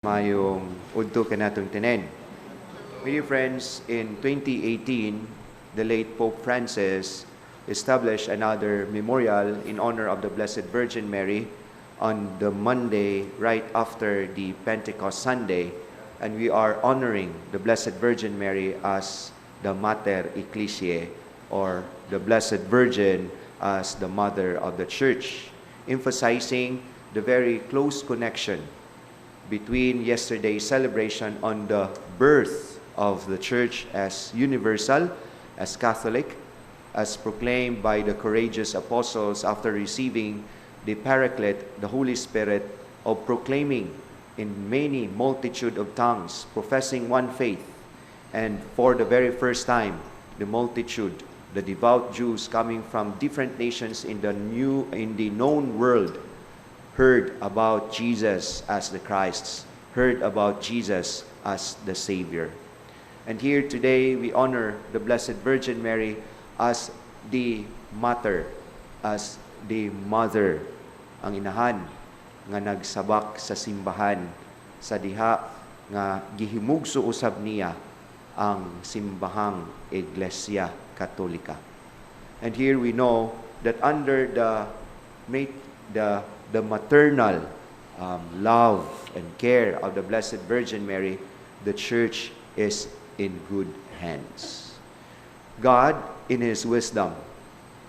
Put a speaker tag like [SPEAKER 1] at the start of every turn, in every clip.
[SPEAKER 1] Mayong udto kanatong tanan. My dear friends, in 2018, the late Pope Francis established another memorial in honor of the Blessed Virgin Mary on the Monday right after the Pentecost Sunday, and we are honoring the Blessed Virgin Mary as the Mater Ecclesiae, or the Blessed Virgin as the Mother of the Church, emphasizing the very close connection between yesterday's celebration on the birth of the Church as universal, as Catholic, as proclaimed by the courageous apostles after receiving the Paraclete, the Holy Spirit, of proclaiming in many multitude of tongues, professing one faith, and for the very first time, the multitude, the devout Jews coming from different nations in the known world, heard about Jesus as the Christ, heard about Jesus as the Savior. And here today, we honor the Blessed Virgin Mary as the Mater, as the Mother, ang inahan nga nagsabak sa simbahan sa diha nga gihimugso usab niya ang simbahang Iglesia Katolika. And here we know that under the maternal love and care of the Blessed Virgin Mary, the Church is in good hands. God, in His wisdom,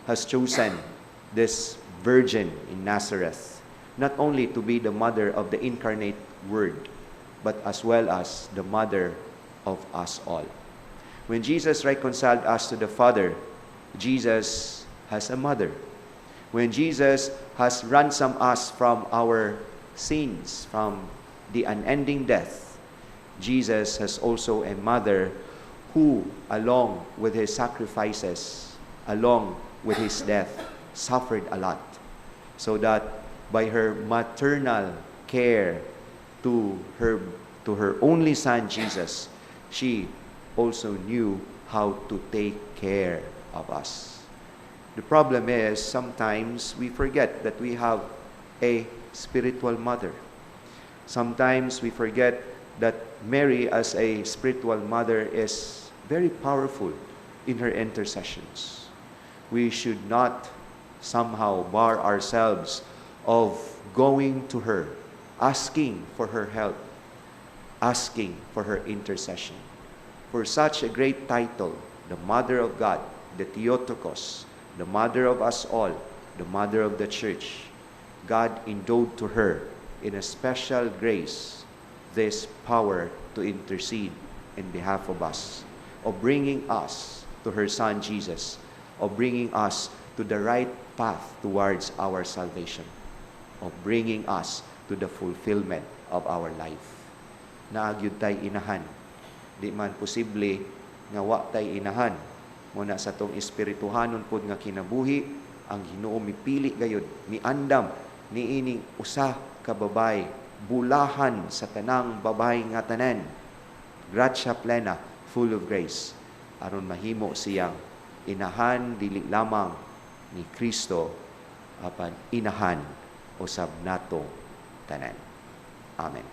[SPEAKER 1] has chosen this Virgin in Nazareth not only to be the mother of the incarnate Word, but as well as the mother of us all. When Jesus reconciled us to the Father, Jesus has a mother. When Jesus has ransomed us from our sins, from the unending death, Jesus has also a mother who, along with His sacrifices, along with His death, suffered a lot, so that by her maternal care to her only Son, Jesus, she also knew how to take care of us. The problem is, sometimes we forget that we have a spiritual mother. Sometimes we forget that Mary, as a spiritual mother, is very powerful in her intercessions. We should not somehow bar ourselves of going to her, asking for her help, asking for her intercession. For such a great title, the Mother of God, the Theotokos, the Mother of us all, the Mother of the Church, God endowed to her in a special grace this power to intercede in behalf of us, of bringing us to her Son Jesus, of bringing us to the right path towards our salvation, of bringing us to the fulfillment of our life. Naagyud tay inahan, di man posible nga wa tay inahan, muna sa tong espirituhanon pod nga kinabuhi, ang Ginoo mipili gayud, miandam niining usa ka babay, bulahan sa tanang babay nga tanan, gratia plena, full of grace, aron mahimo siyang inahan dili lamang ni Kristo, apan inahan usab nato tanan. Amen.